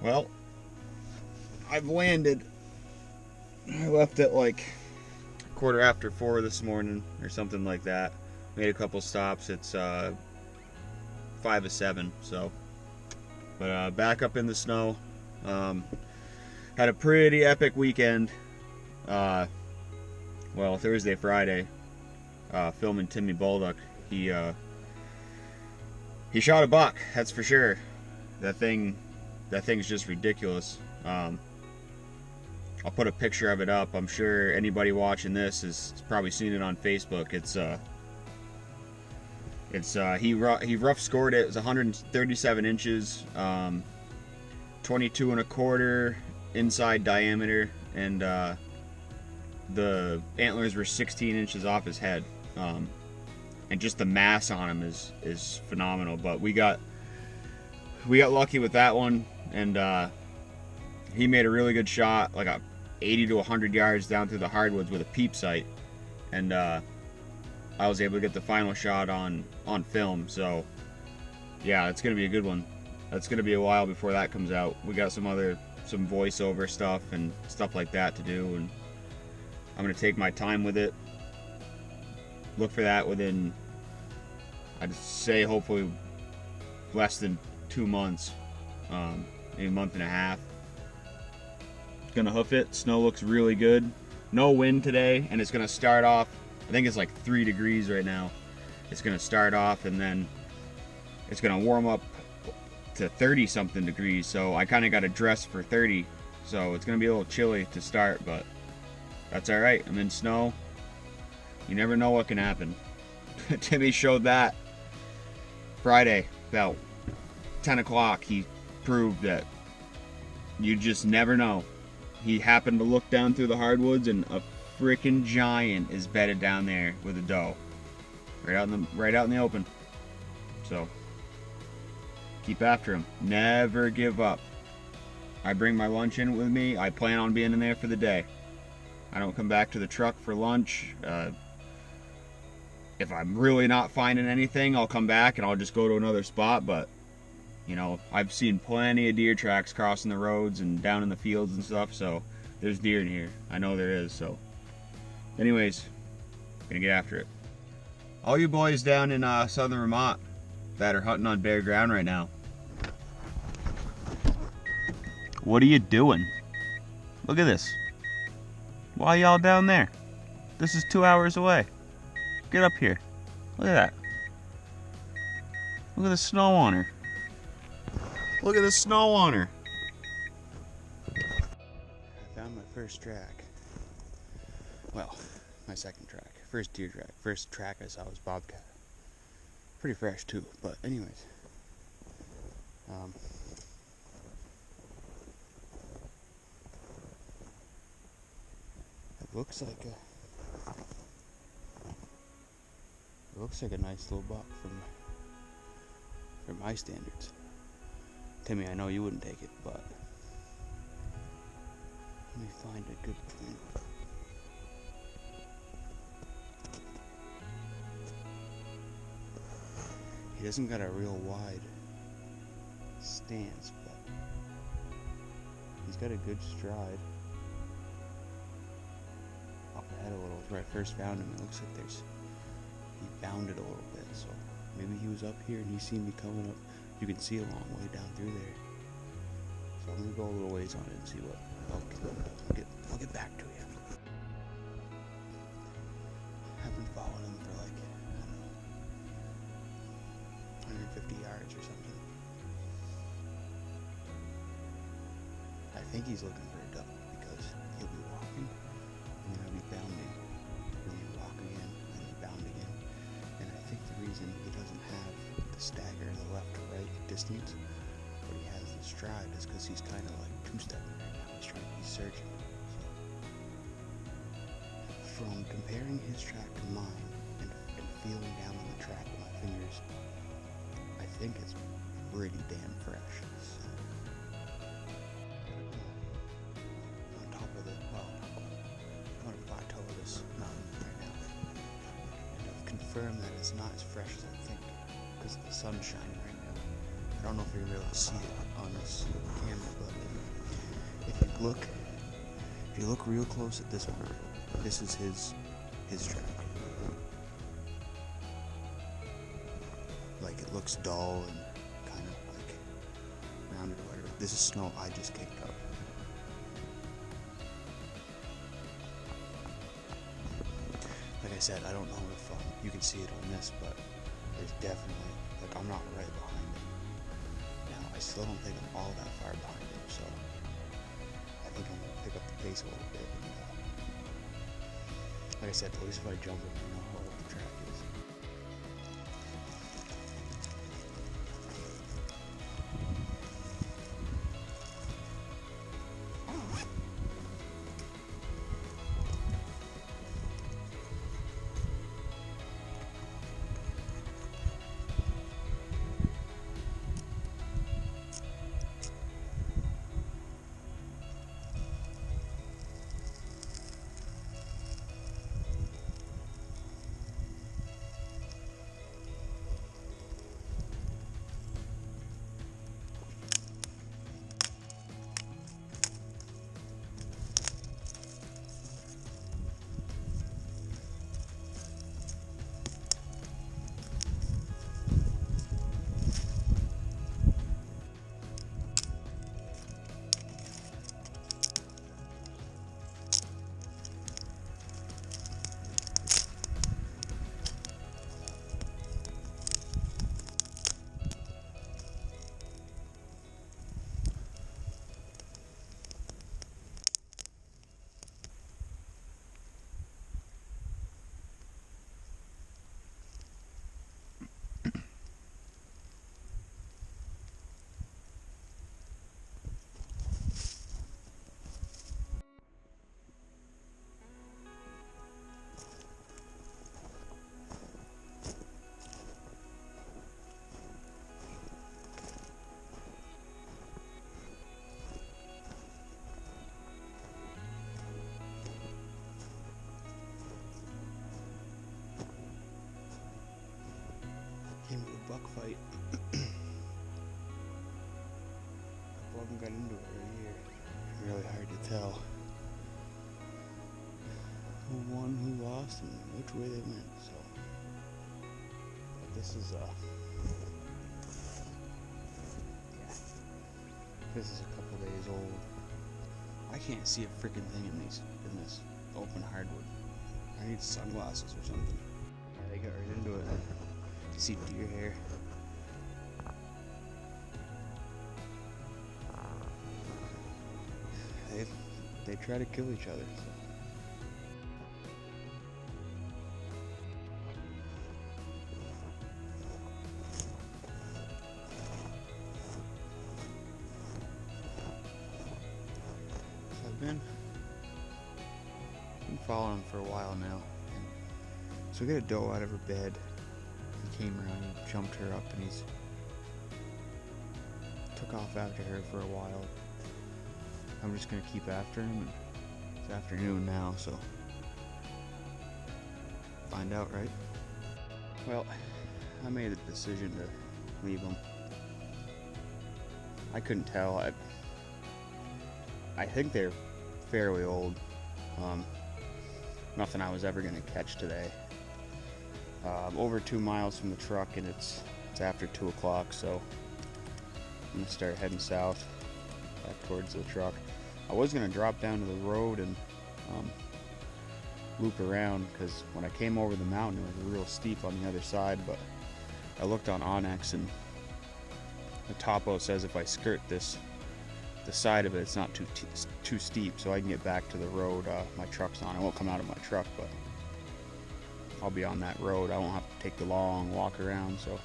Well, I've landed. I left at like quarter after 4 this morning or something like that. Made a couple stops. It's 5 of 7. So, but back up in the snow. Had a pretty epic weekend. Uh, well, Thursday, Friday, filming Timmy Baldock. He shot a buck. That's for sure. That thing's just ridiculous. I'll put a picture of it up. I'm sure anybody watching this has probably seen it on Facebook. He rough scored it. It was 137 inches, 22 and a quarter inside diameter, and the antlers were 16 inches off his head. And just the mass on him is phenomenal. But we got lucky with that one, and he made a really good shot, like a 80 to 100 yards down through the hardwoods with a peep sight, and I was able to get the final shot on film. So yeah, it's gonna be a good one. That's gonna be a while before that comes out. We got some voiceover stuff and stuff like that to do, and I'm gonna take my time with it. Look for that within, I'd say, hopefully less than 2 months, maybe a month and a half. Gonna hoof it. Snow looks really good. No wind today, and it's gonna start off, I think it's like 3 degrees right now. It's gonna start off, and then it's gonna warm up to 30 something degrees, so I kind of got to dress for 30, so it's gonna be a little chilly to start, but that's all right. I'm in snow. You never know what can happen. Timmy showed that Friday about 10 o'clock. He proved that you just never know. He happened to look down through the hardwoods, and a freaking giant is bedded down there with a doe, right out in the open. So keep after him. Never give up. I bring my lunch in with me. I plan on being in there for the day. I don't come back to the truck for lunch. If I'm really not finding anything, I'll come back and I'll just go to another spot. But you know, I've seen plenty of deer tracks crossing the roads and down in the fields and stuff, so there's deer in here. I know there is. So anyways, gonna get after it. All you boys down in southern Vermont that are hunting on bare ground right now, what are you doing? Look at this. Why y'all down there? This is 2 hours away. Get up here. Look at that. Look at the snow on her. Look at the snow on her. I found my first track. Well, my second track. First deer track. First track I saw was bobcat. Pretty fresh too, but anyways. It looks like a nice little buck from my standards. Timmy, I know you wouldn't take it, but let me find a good point. He doesn't got a real wide stance, but he's got a good stride. Up ahead a little. Where I first found him, it looks like he bounded a little bit, so maybe he was up here and he seen me coming up. You can see a long way down through there. So I'm gonna go a little ways on it and see what. I'll get back to you. I've been following him for like, I don't know, 150 yards or something. I think he's looking for a duck because he'll be walking and then he'll be bounding. Then he'll walk again and then bound again. And I think the reason he doesn't have the stagger in the left to right distance, but he has the stride, is because he's kind of like two-stepping right now. He's searching. So, from comparing his track to mine and feeling down on the track with my fingers, I think it's pretty damn fresh. So, on top of I'm on a plateau of this mountain right now, and I've confirmed that it's not as fresh as I think because the sun's shining right now. I don't know if you're able to see it on this camera, but if you look real close at this part, this is his track. Like, it looks dull and kind of like rounded or whatever. This is snow I just kicked up. Like I said, I don't know if you can see it on this, but there's definitely, like, I'm not right behind him. Now, I still don't think I'm all that far behind him, so I think I'm going to pick up the pace a little bit. And, like I said, at least if I jump it, I know how old the track is. Came to a buck fight. A couple of them got into it right here. Really hard to tell who won, who lost, and which way they went. So, but this is this is a couple days old. I can't see a freaking thing in this open hardwood. I need sunglasses or something. Yeah, they got right into it. See deer hair. They try to kill each other. So. I've been following him for a while now. And so we got a doe out of her bed. He came around and jumped her up, and he's took off after her for a while. I'm just gonna keep after him, and it's afternoon now, so find out, right? Well, I made a decision to leave him. I couldn't tell. I think they're fairly old. Nothing I was ever gonna catch today. Over 2 miles from the truck, and it's after 2 o'clock, so I'm gonna start heading south back towards the truck. I was gonna drop down to the road and loop around, because when I came over the mountain it was real steep on the other side, but I looked on Onyx and the topo says if I skirt the side of it, it's not too steep, so I can get back to the road my truck's on. I won't come out of my truck, but I'll be on that road. I won't have to take the long walk around, so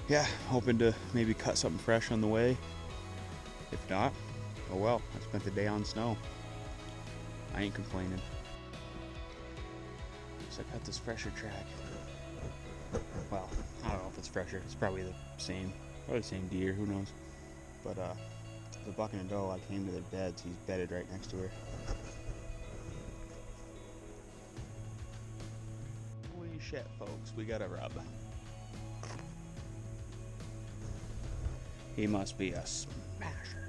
yeah, hoping to maybe cut something fresh on the way. If not, oh well, I spent the day on snow. I ain't complaining. So I got this fresher track. Well, I don't know if it's fresher. It's probably the same deer, who knows. But the buck and a doe, I came to their beds. He's bedded right next to her. Holy shit, folks, we got a rub. He must be a smasher.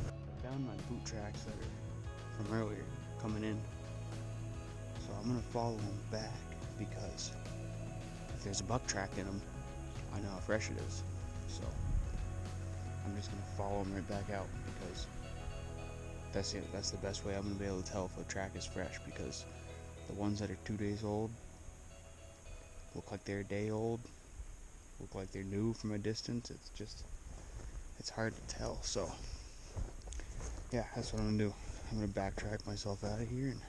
I found my boot tracks that are from earlier coming in. So I'm gonna follow them back because if there's a buck track in them, I know how fresh it is. So I'm just gonna follow them right back out because that's it. That's the best way I'm gonna be able to tell if a track is fresh, because the ones that are 2 days old look like they're a day old, look like they're new from a distance. It's hard to tell. So yeah, that's what I'm gonna do. I'm gonna backtrack myself out of here, and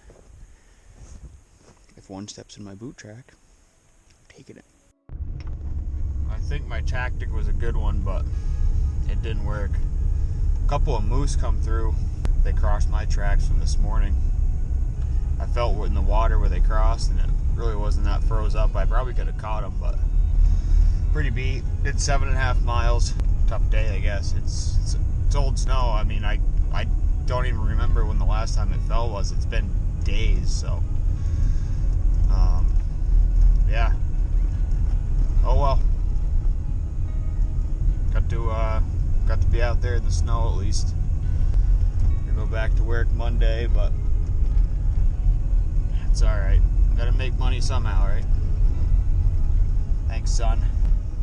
if one steps in my boot track, I'm taking it. I think my tactic was a good one, but it didn't work. A couple of moose come through. They crossed my tracks from this morning. I felt in the water where they crossed, and it really wasn't that froze up. I probably could have caught them, but pretty beat. Did 7.5 miles. Tough day, I guess. It's old snow. I mean, I don't even remember when the last time it fell was. It's been days, so yeah. Oh well. Got to be out there in the snow at least. Gonna go back to work Monday, but it's alright. Gotta make money somehow, right? Thanks, son.